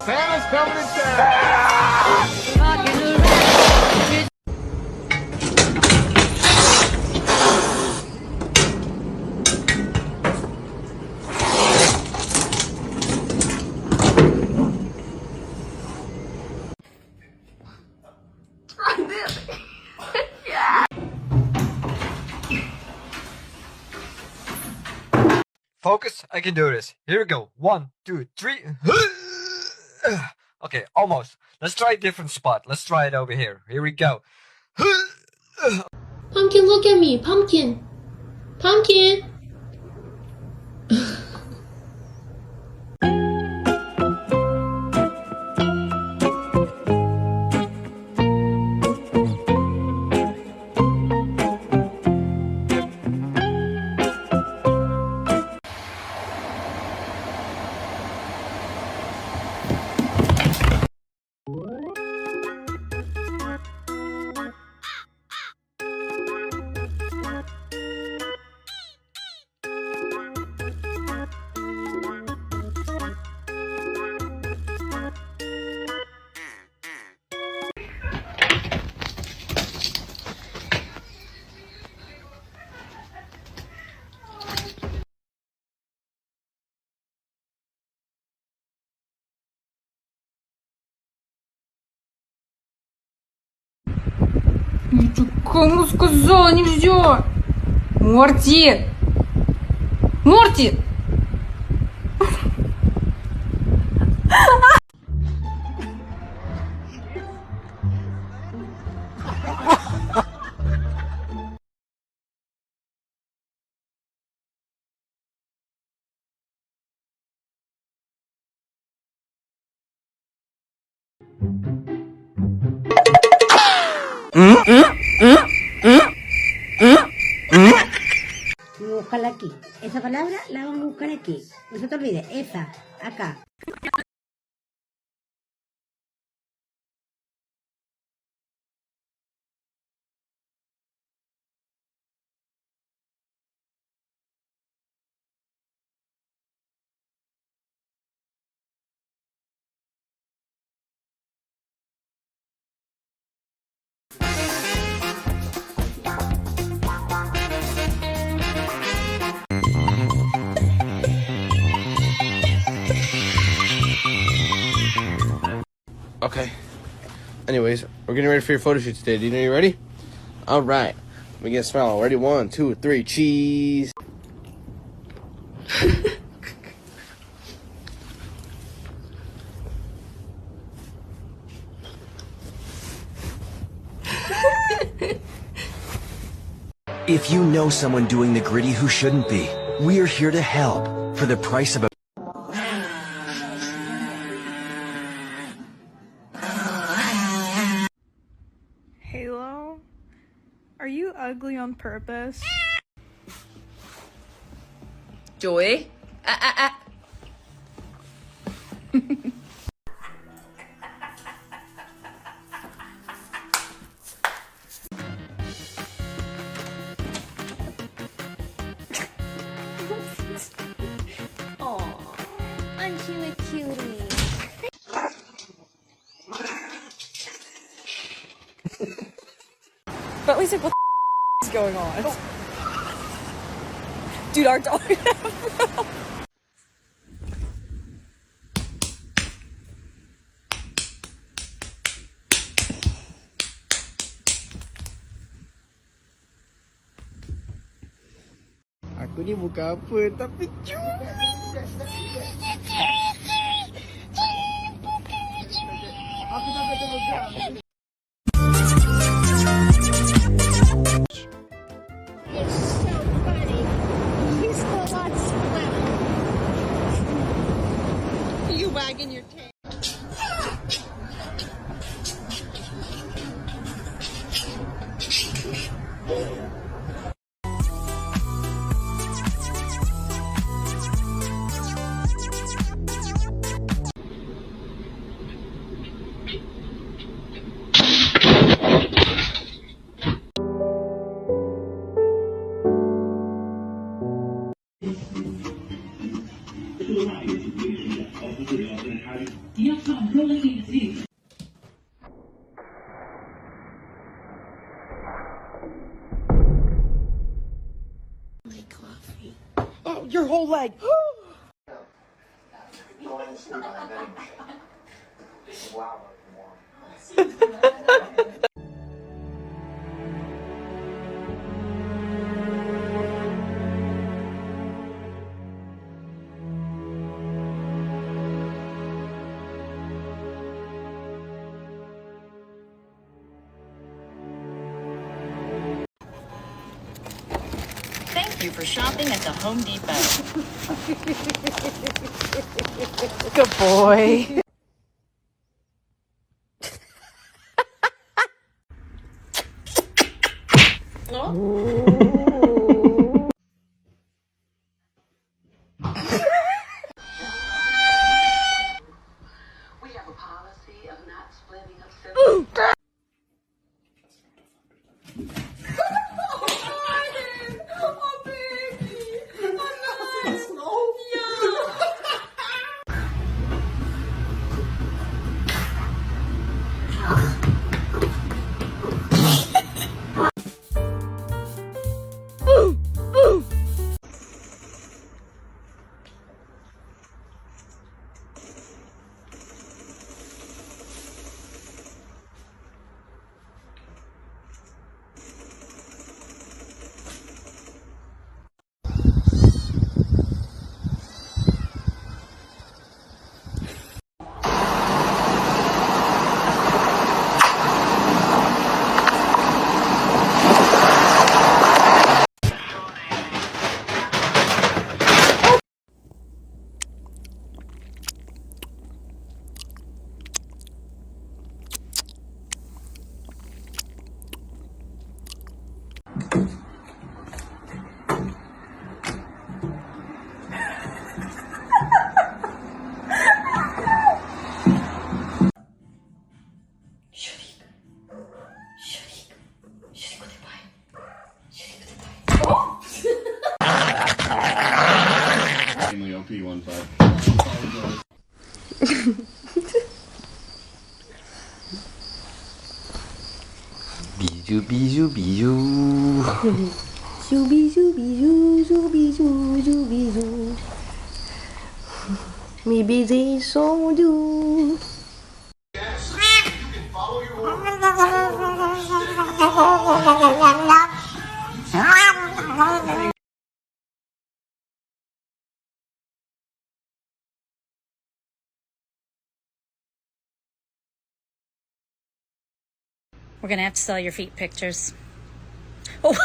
Santa's coming to town. Focus, I can do this. Here we go. 1, 2, 3. Okay, almost. Let's try a different spot. Let's try it over here. Here we go. Pumpkin, look at me. Pumpkin. Pumpkin. Кому сказала нельзя? Морти! Морти! Búscala aquí. Esa palabra la vamos a buscar aquí. No se te olvide. Esa, acá. Okay. Anyways, we're getting ready for your photo shoot today. Do you know you're ready? All right. Let me get a smile on. Ready? 1, 2, 3. Cheese. If you know someone doing the gritty who shouldn't be, we're here to help for the price of a... Halo? Are you ugly on purpose? Joey? Aren't you a cutie? But at least like, what the is going on? Dude, our dog. Aku ni bukan apa, tapi cumi. Aku tak kata bukan. You wagging your tail. Thank you for shopping at the Home Depot. Good boy. We have a policy of not splitting up civil. Bijou, bijou, bijou. Bisous, bisous, bisous, bisous, bisous, bisous. Mes baisers sont doux. We're gonna have to sell your feet pictures. Oh.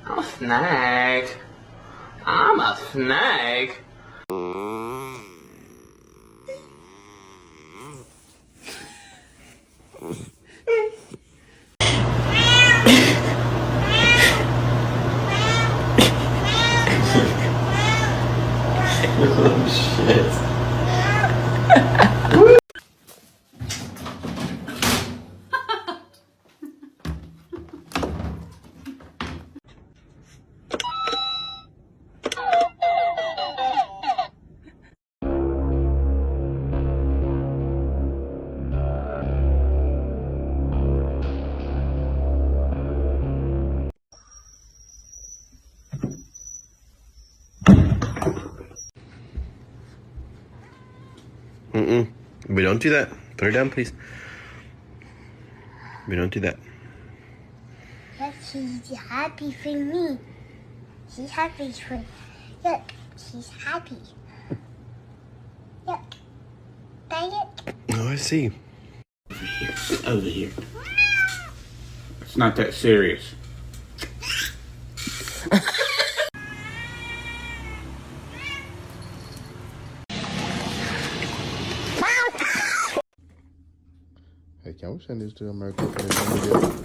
I'm a snake. I'm a snake. Oh shit. We don't do that. Put her down, please. We don't do that. Yes, she's happy for me. She's happy for. Look, she's happy. Look. Bite it. Oh, I see. Over here. It's not that serious. Hey, can we send this to America for this video?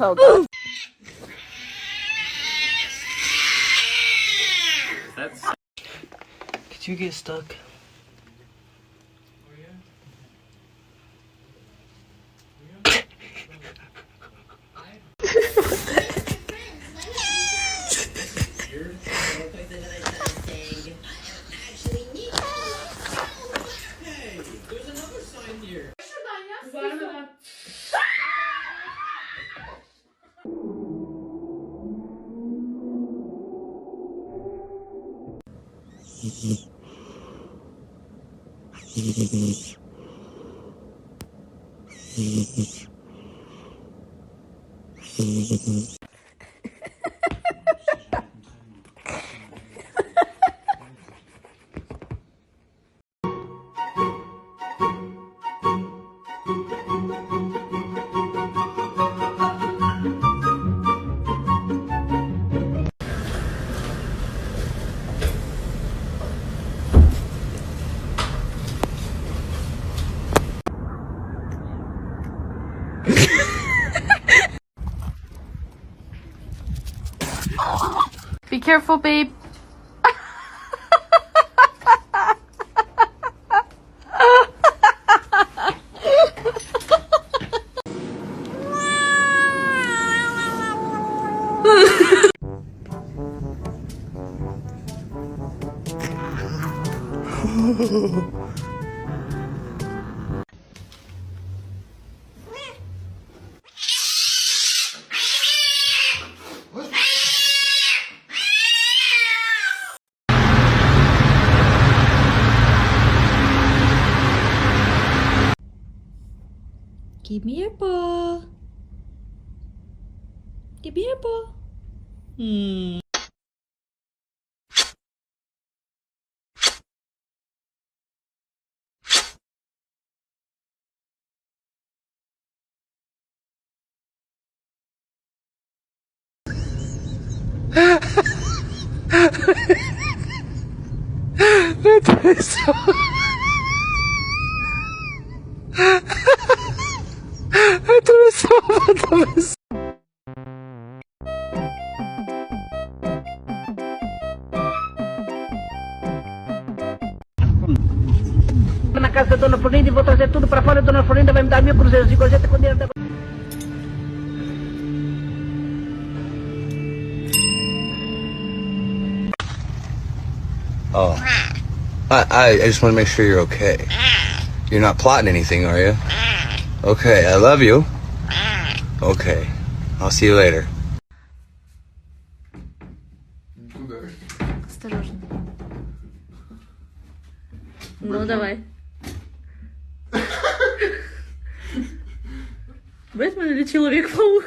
Oh god. Could you get stuck? Be careful, babe. Give me your paw. Give me your paw. Na casa da Dona Florinda e vou trazer tudo pra fora. A Dona Florinda vai me dar 1000 cruzeiros de gorjeta com dinheiro da... Oh. I just want to make sure you're okay. You're not plotting anything, are you? Okay, I love you. Okay. I'll see you later. Осторожно. Ну, давай. Бэтмен или Человек-паук?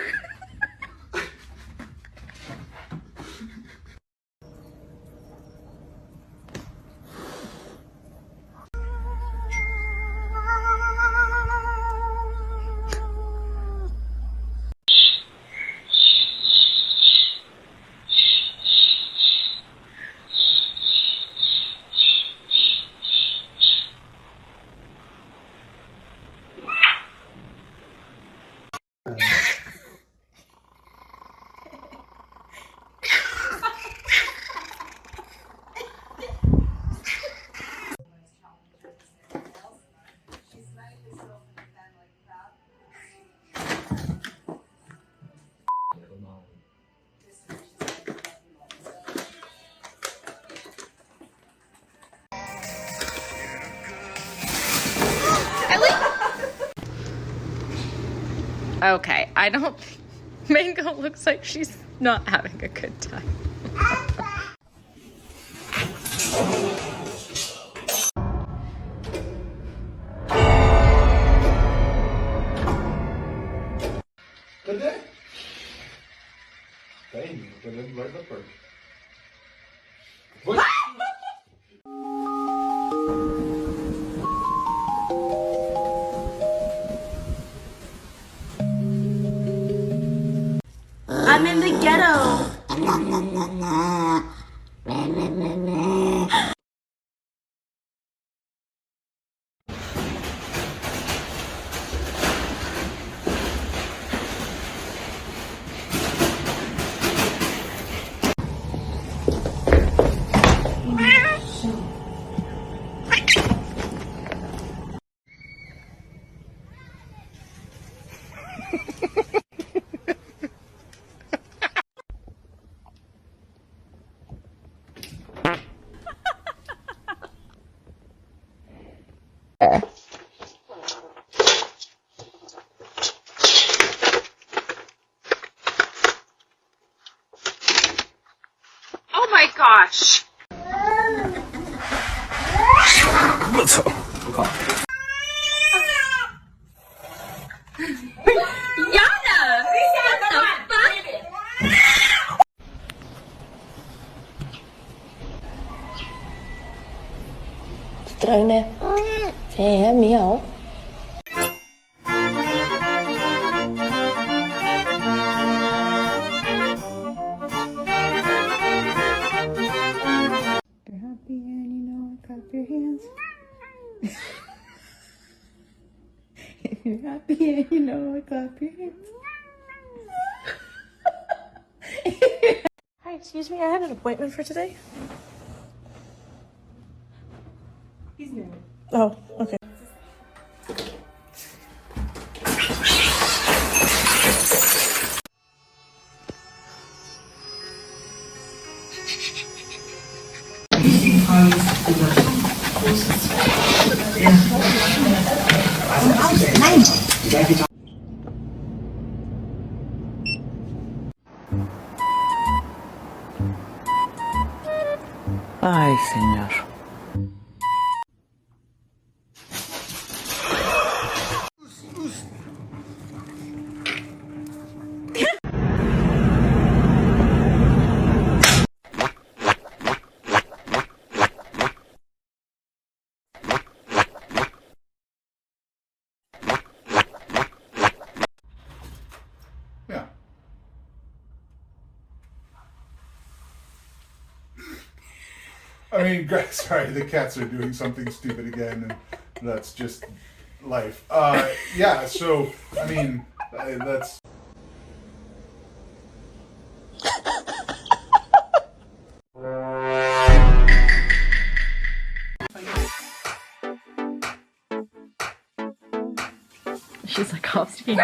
Okay, I don't... Mango looks like she's not having a good time. Cadê? Tá indo, tô olhando embaixo da porta. I'm in the ghetto. gosh! What's up? Yana! What the fuck? Estranho, né? É, miau. You're happy and you know it, clap your hands. If you're happy and you know it, clap your hands. Hi, excuse me, I had an appointment for today. He's new. Oh, okay. Ay, señor. Yeah. I mean, sorry, the cats are doing something stupid again, and that's just life. Yeah, so, I mean, that's... She's like, off speed.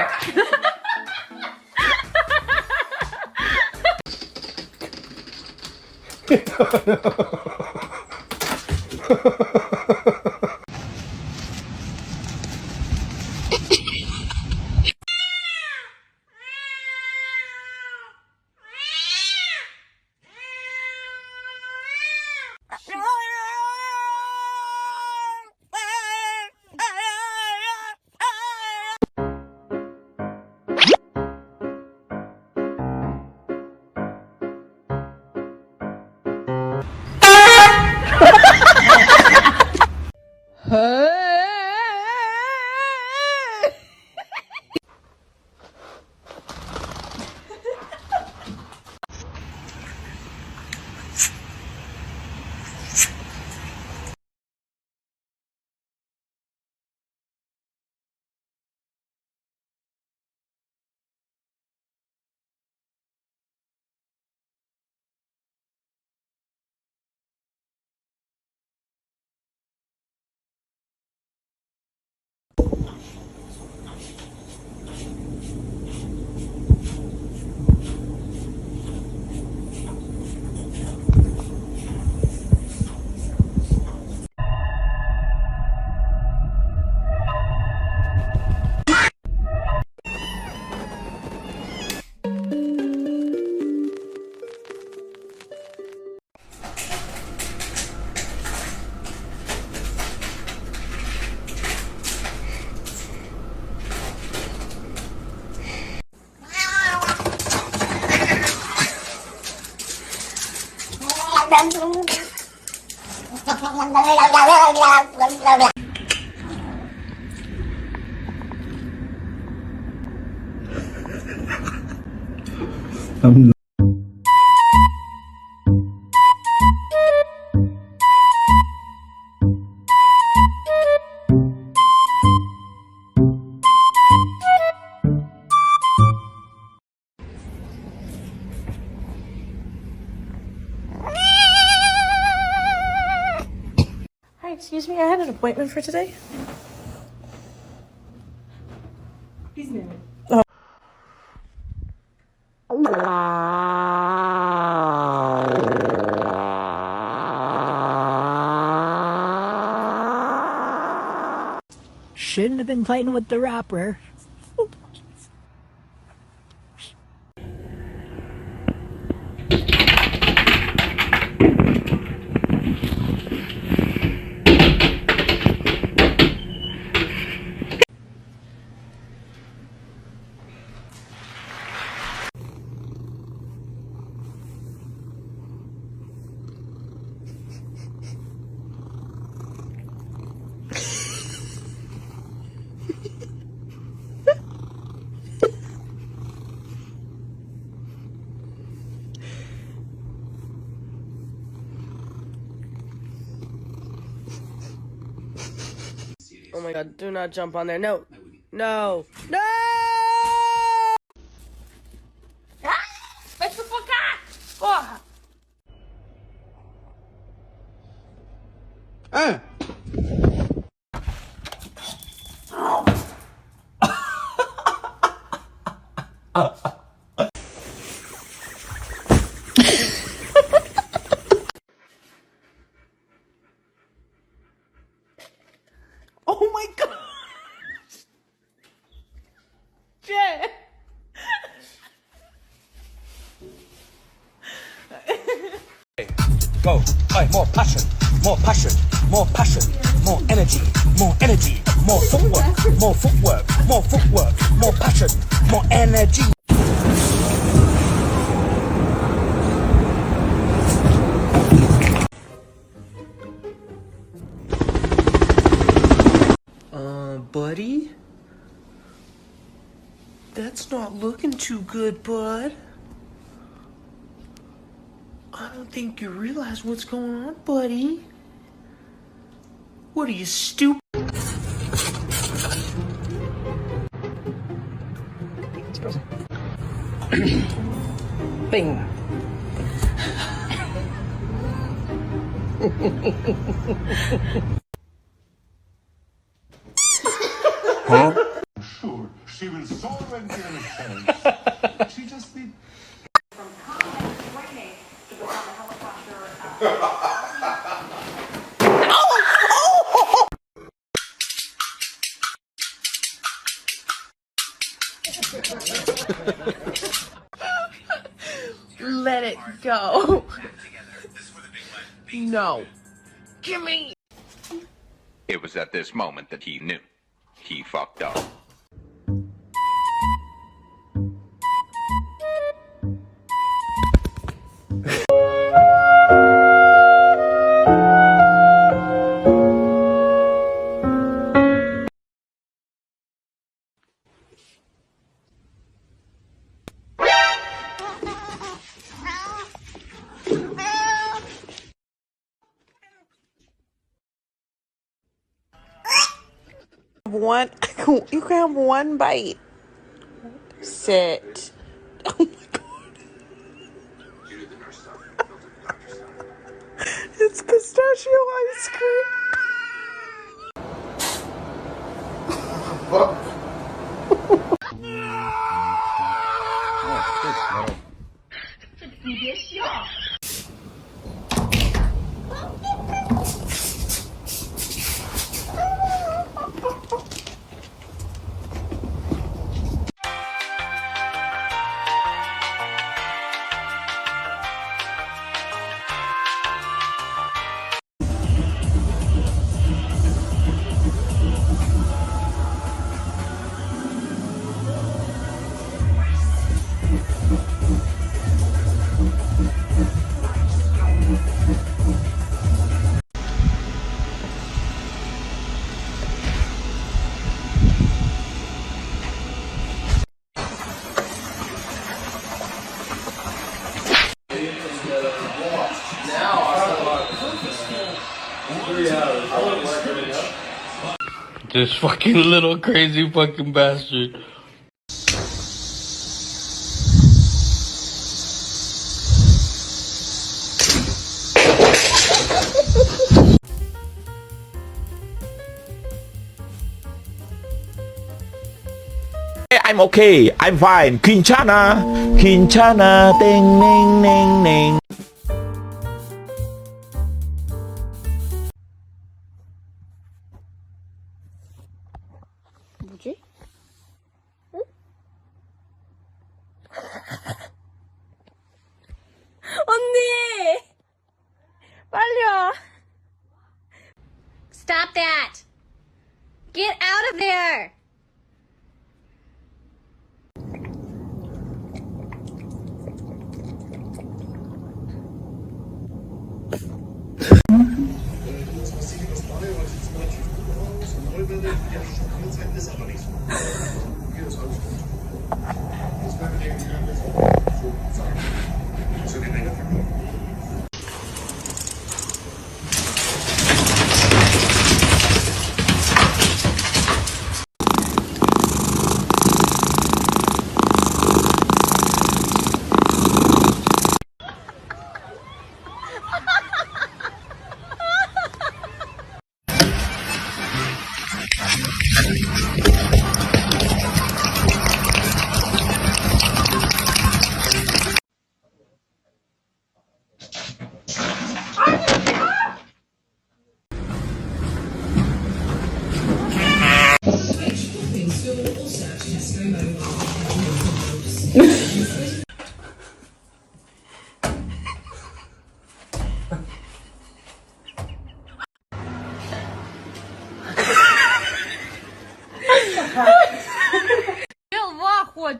Hi, excuse me, I had an appointment for today. He's new. Oh. Shouldn't have been fighting with the rapper. Oh my god, do not jump on there. No. No. No! Vai sufocar! Porra! Ah! Oh my god! Jay! Go. Hey, more passion, more passion, more passion, more energy, more energy, more footwork, more footwork, more footwork, more passion, more energy. Buddy? That's not looking too good, bud. I don't think you realize what's going on, buddy. What are you, stupid? Bing. Huh? Sure, she will soar and get a chance. She just need. From combat training to become a helicopter. Let it go. No. Gimme. It was at this moment that he knew. He fucked up. One, you can have one bite. Sit. Oh my god. It's pistachio ice This fucking little crazy fucking bastard. I'm okay. I'm fine. Quinchana. Quinchana. Ding, ding, ding, ding. 뭐지? 응? 언니! 빨리 와. Stop that! Get out of there!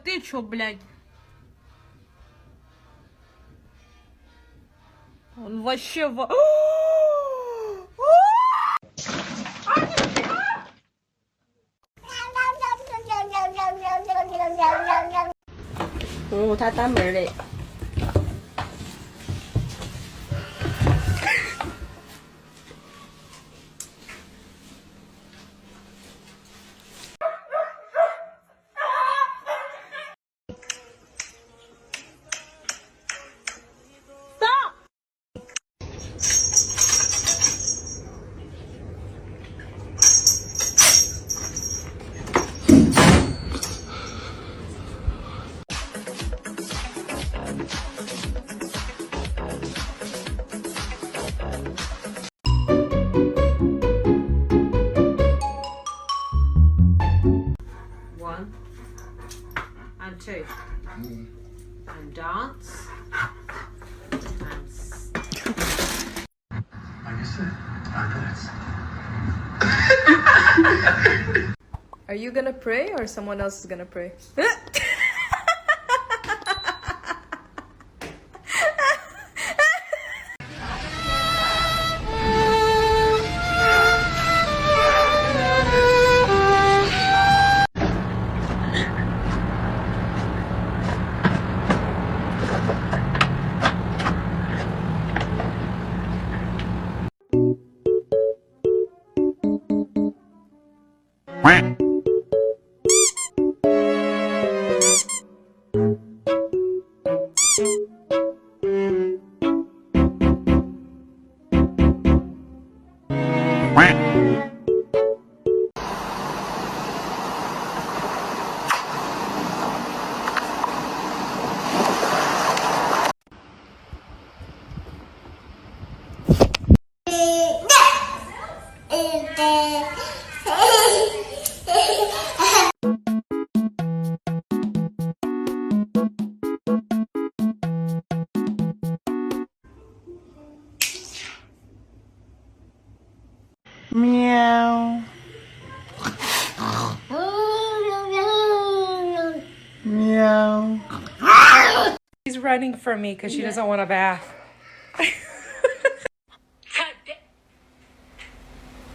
Ты чё, блядь? Он вообще Ồ, tha ta mở đấy. One and two. And dance. Are you gonna pray or someone else is gonna pray? Meow. Meow. She's running from me because she doesn't want a bath.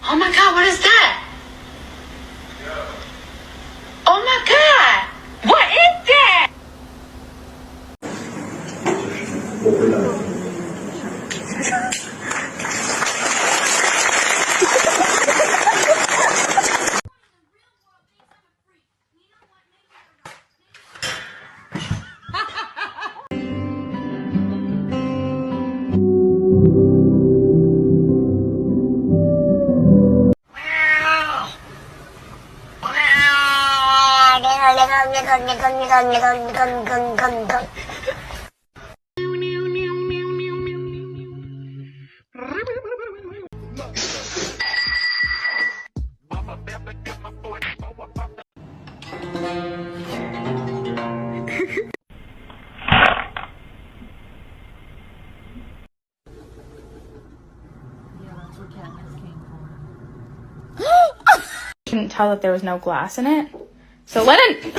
Oh my god, what is that? Oh my god! What is that? Couldn't tell that there was no glass in it. So Lennon.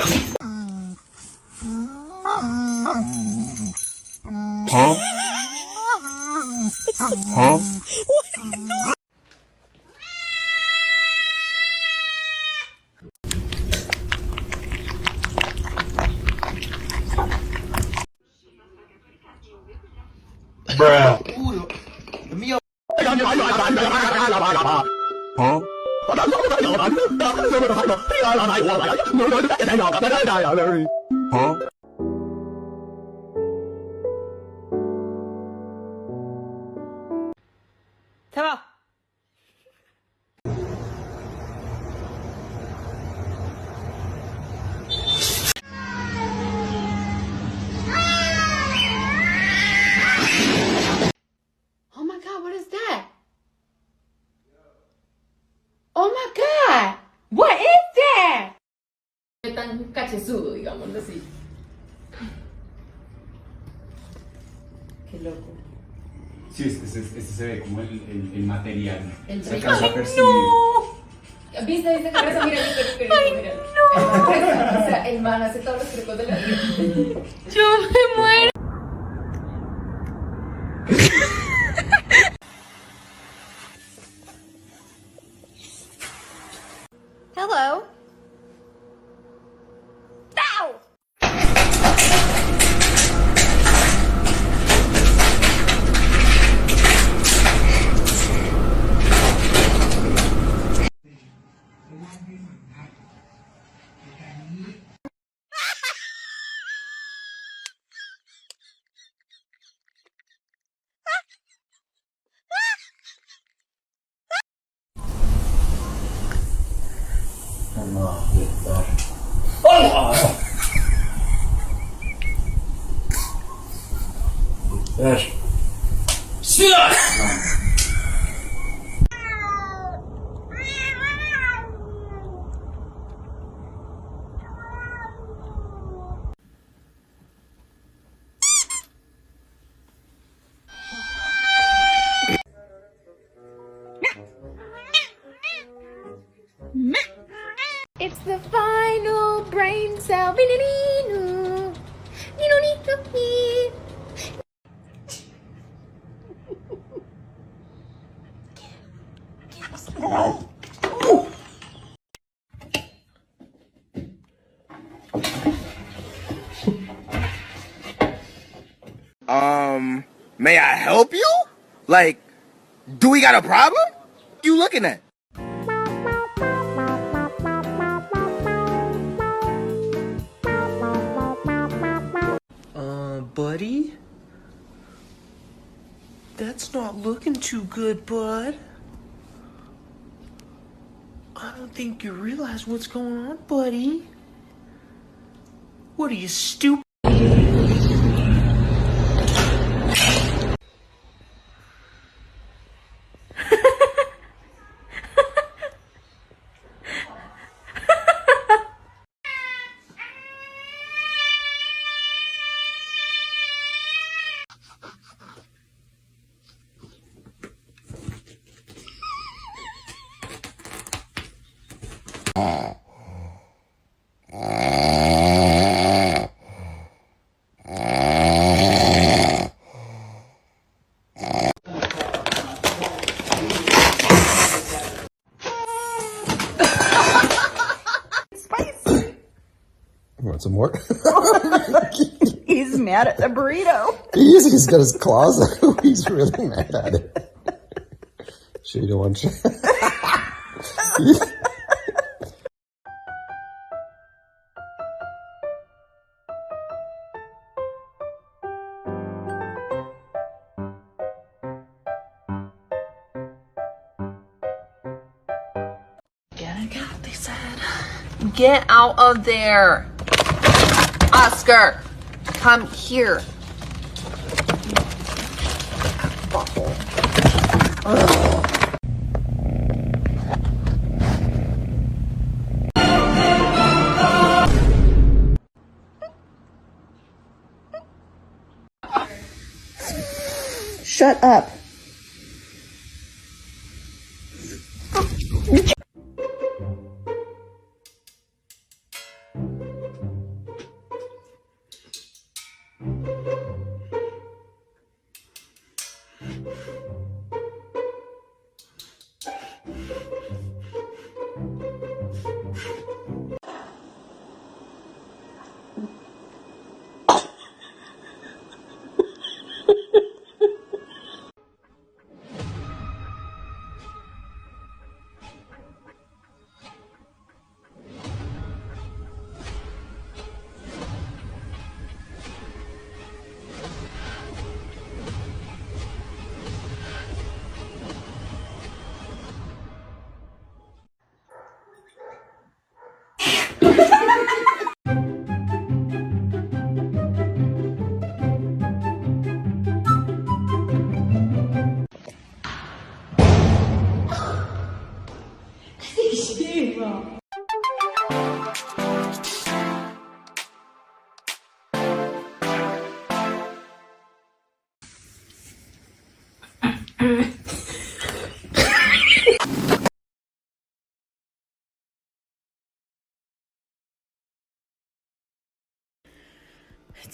Huh? Huh? Bruh. Huh? Huh? Tamam. Oh my god, what is that? Oh my god! What is that? Jesús, digámoslo así. Qué loco. Sí, este se ve como el material. El Se alcanza a percibir. ¿Viste esa cabeza? Mira, mira. No. O sea, el man hace todos los trucos de la vida. Yo me muero. Hello. It's the final brain cell. May I help you? Like, do we got a problem? What you looking at? Buddy? That's not looking too good, bud. I don't think you realize what's going on, buddy. What are you, stupid? Want some more? He's mad at the burrito. He's got his claws out. He's really mad at it. Sure you don't want to? Get out of there. Oscar, come here. Shut up.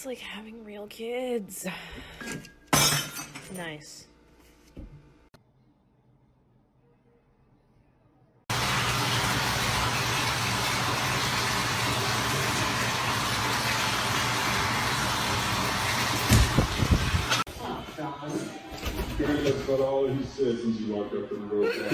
It's like having real kids. Nice. That's about all he said since you walked up and wrote that.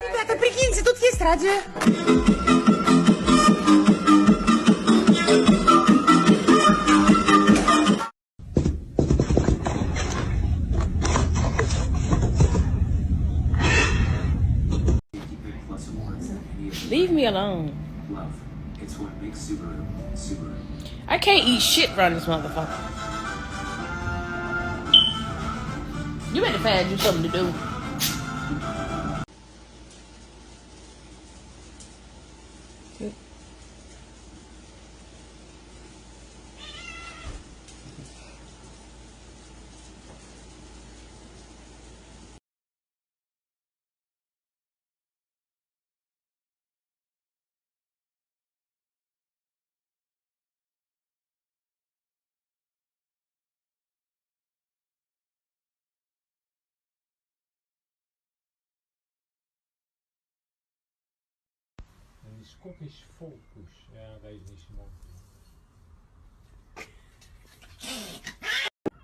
Ребята, прикиньте, тут есть радио. Leave me alone. Love. It's what makes Subaru Subaru. I can't eat shit around this motherfucker. You better find you something to do. Die Scottish Folkbush. Ja, deze niet zo mooi.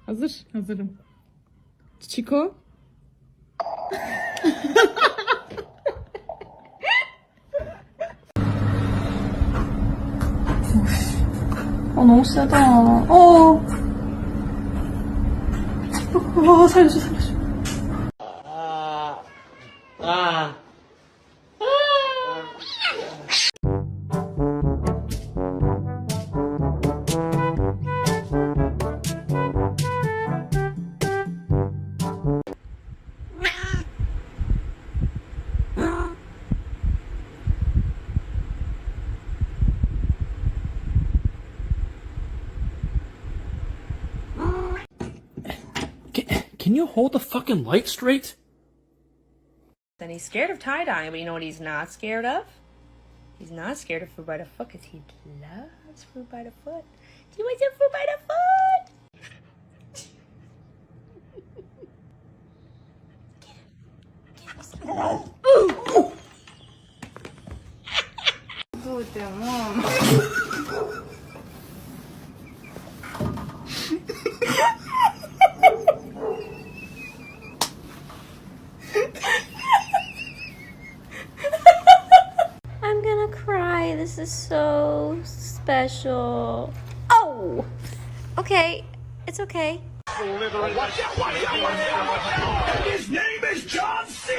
Hazır. Hazırım. Chico. 너무 세다. 살려줘, 살려줘. Can you hold the fucking light straight? Then he's scared of tie-dye, but you know what he's not scared of? He's not scared of fruit by the foot because he loves fruit by the foot. He wants a fruit by the foot! Слушай, мам. I'm gonna cry. This is so special. Oh! Okay. It's okay. His name is John C.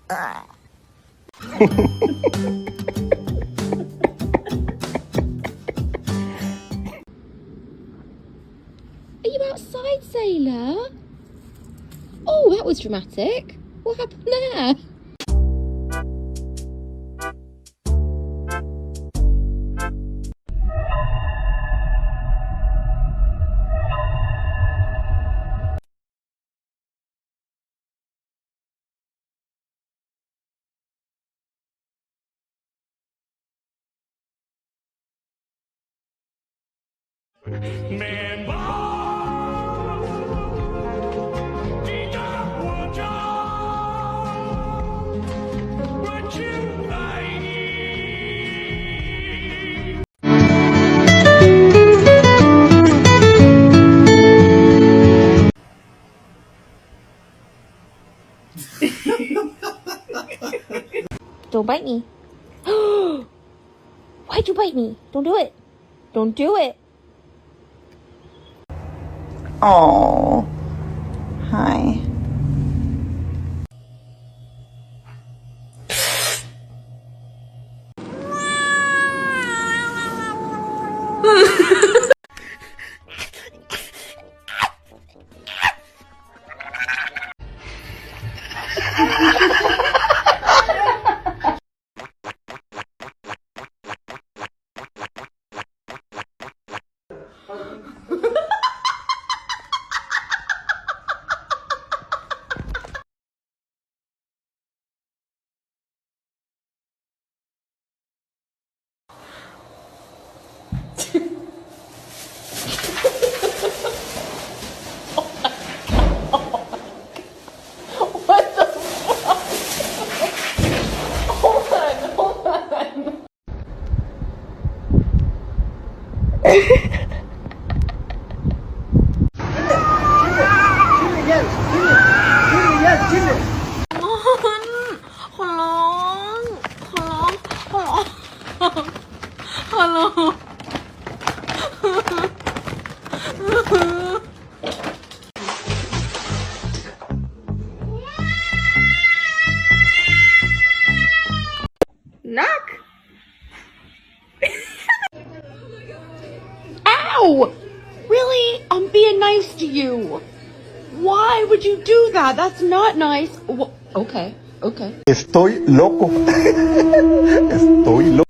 Are you outside, Sailor? Oh, that was dramatic. What happened there? Don't bite me. Why'd you bite me? Don't do it. Don't do it. Oh. Hi. Knock. Ow! Really? I'm being nice to you. Why would you do that? That's not nice. Okay, okay. Estoy loco. Estoy loco.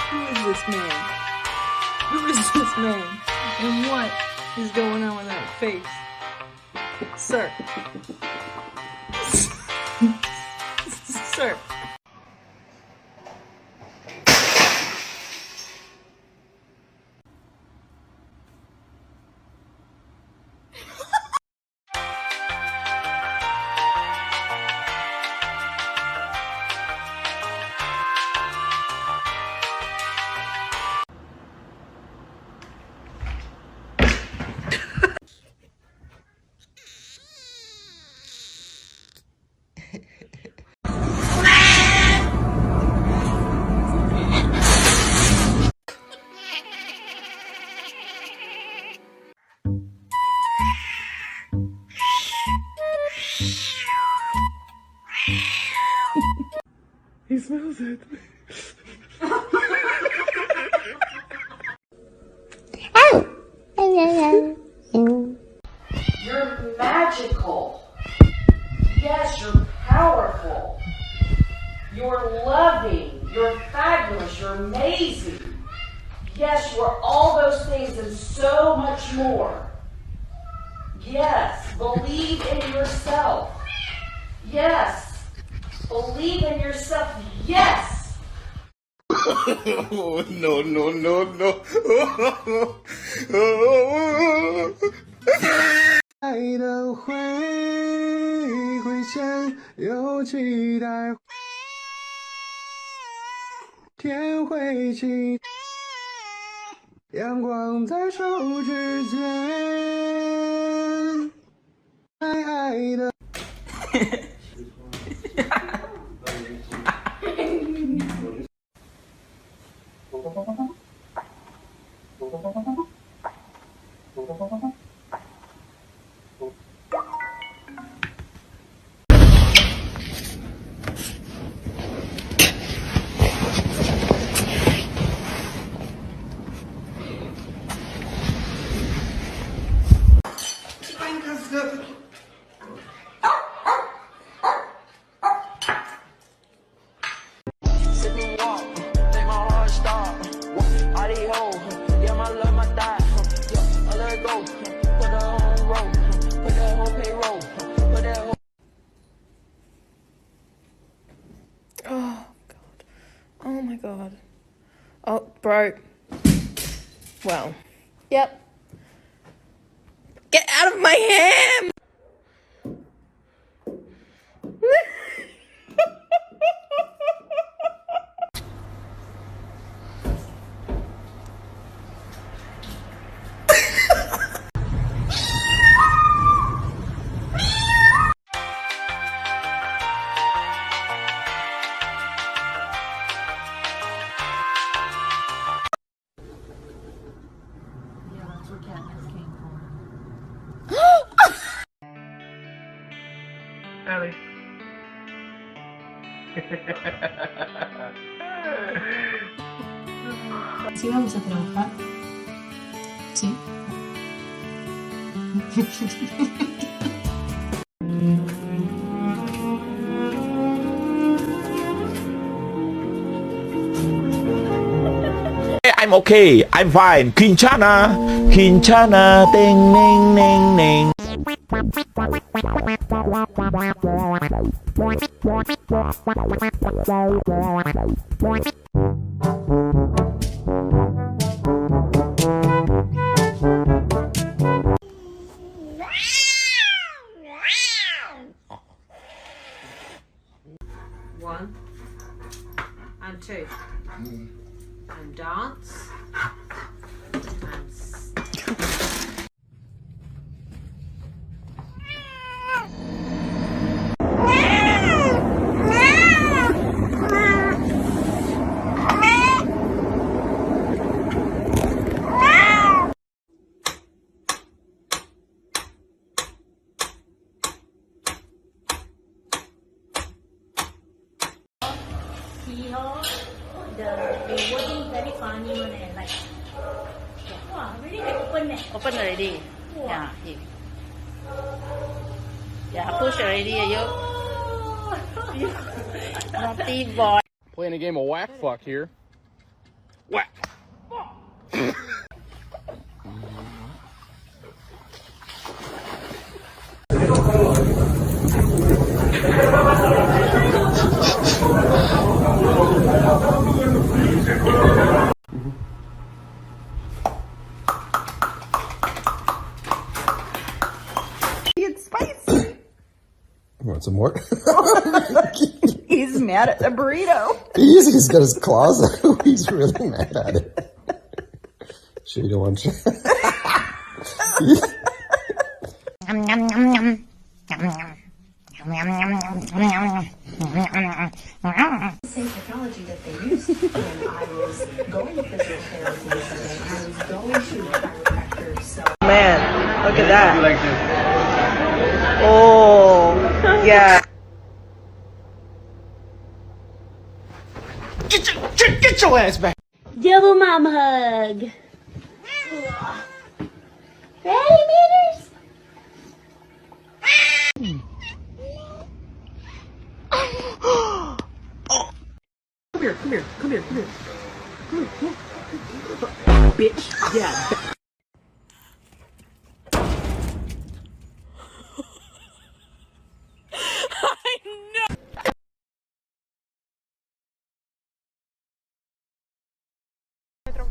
Who is this man? Who is this man? And what is going on with that face? Sir. Sir. He smells it. You're magical. Yes, you're powerful. You're loving. You're fabulous. You're amazing. Yes, you are all those things and so much more. Yes, believe in yourself. Yes, believe in yourself. Yes. Oh, no, no, no, no. 爱的会先有期待，天会晴，阳光在手指间，爱的。Oh my god. Oh, broke. Well. Yep. Get out of my ham! ¿Sí vamos a trabajar? Sí. I'm okay. I'm fine. 괜찮아. 괜찮아. 땡땡땡땡. One and two. And dance. The wording very funny one like wow, really open Open already. Yeah. Yeah, push already. You naughty boy. Playing a game of whack fuck here. Whack. It's spicy. You want some more? He's mad at the burrito. He's got his claws out. He's really mad at it. Sure you don't want to? Same technology that they used when I was going to physical therapy and I was going to chiropractor. So Man, look at that. You like this? Oh, yeah. Get your ass back. Double mom hug. Ready, meters? Come here. Bitch, yeah.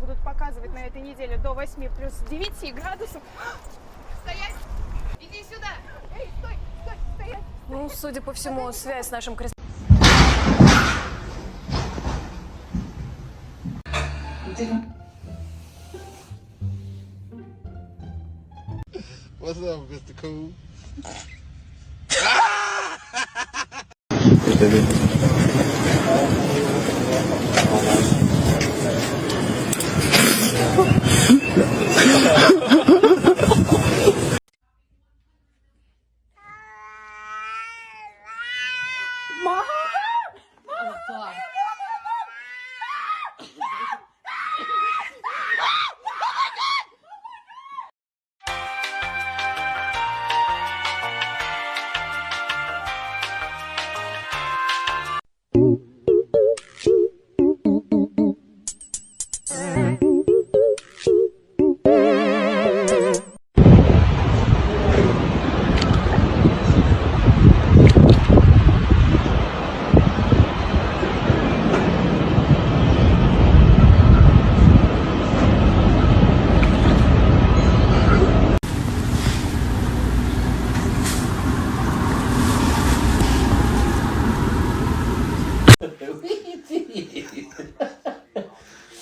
Будут показывать на этой неделе до 8 плюс 9 градусов. Стоять! Иди сюда! Эй, стой! Стоять! Ну, судя по всему, связь с нашим крестом. What's up, Mr. Cool?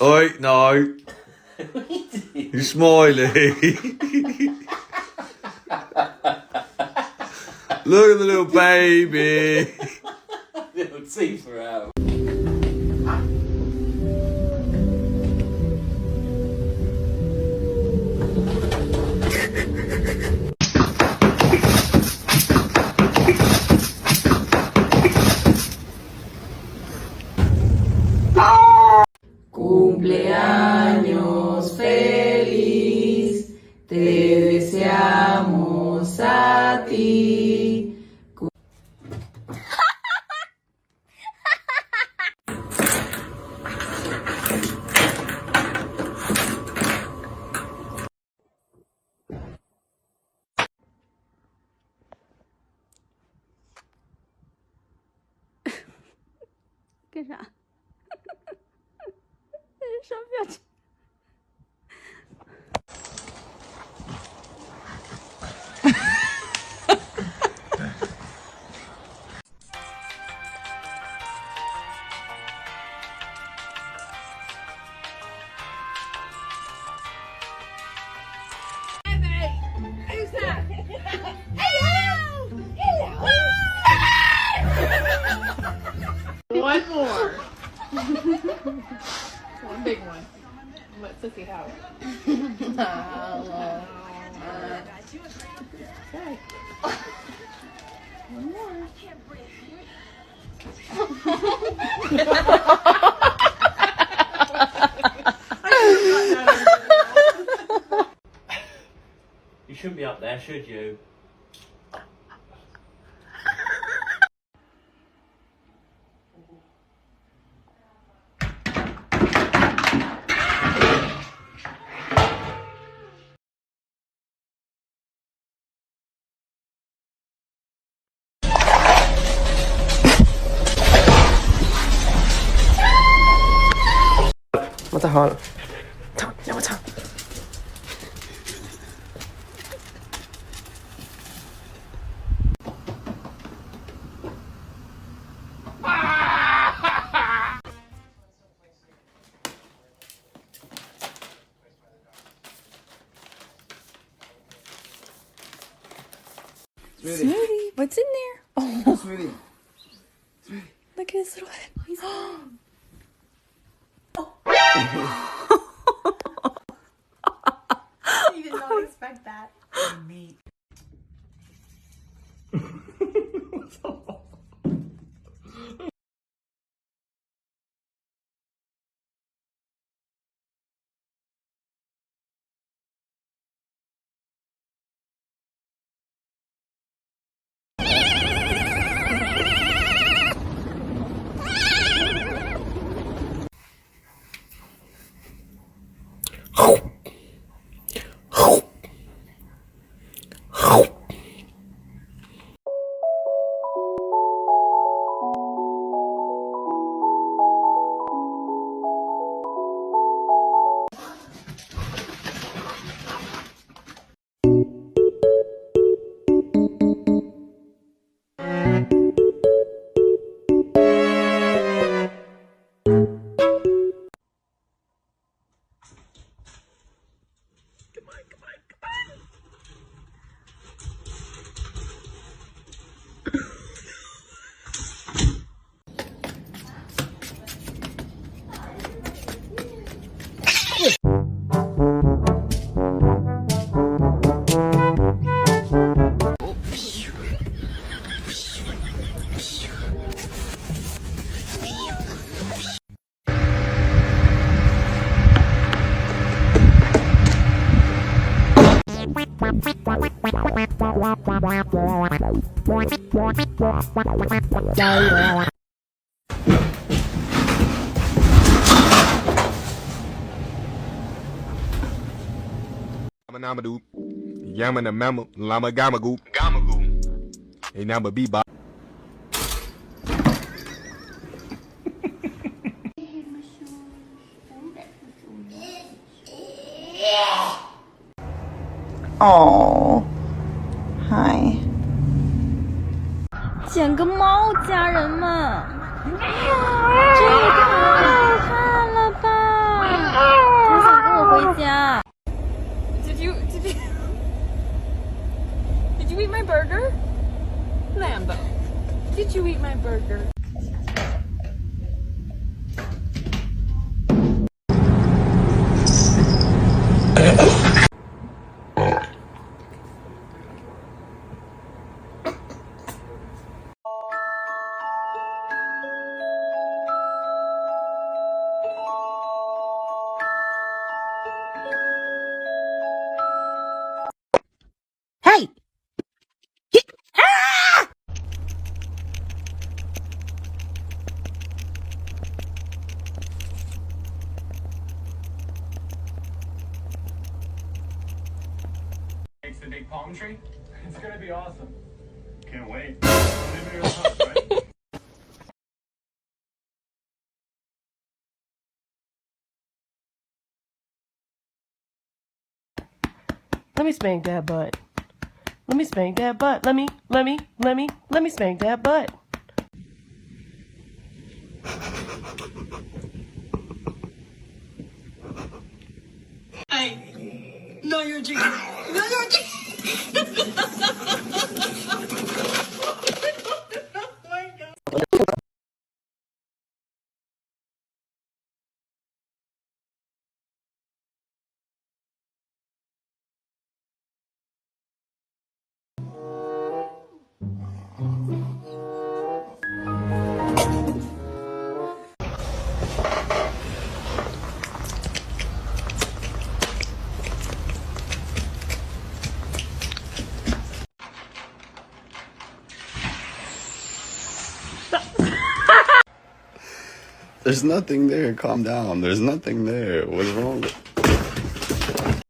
Oi, no. You're smiley. Look at the little baby. Little teeth are out. 干啥？什么表情？ Who's that? One more. One big one. Let Sissy have it. Okay. One more. You shouldn't be up there, should you? What the hell? Ja, wat Smoothie, what's in there? Oh, Smoothie. Look at his little head. He's You did not expect that. meat. Namadoo, Yamana Mama, Lama Gamagoo, Gamagoo, a Nama Bebop. Oh, hi. 捡个猫，家人们，这也太好看了吧！他想跟我回家。Did you eat my burger? Lambo, did you eat my burger? Hey! Makes the big palm tree. It's gonna be awesome. Can't wait. Let me spank that butt. Let me spank that butt. Let me spank that butt. Hey, no, you're G. No, you're G. There's nothing there. Calm down. There's nothing there. What's wrong with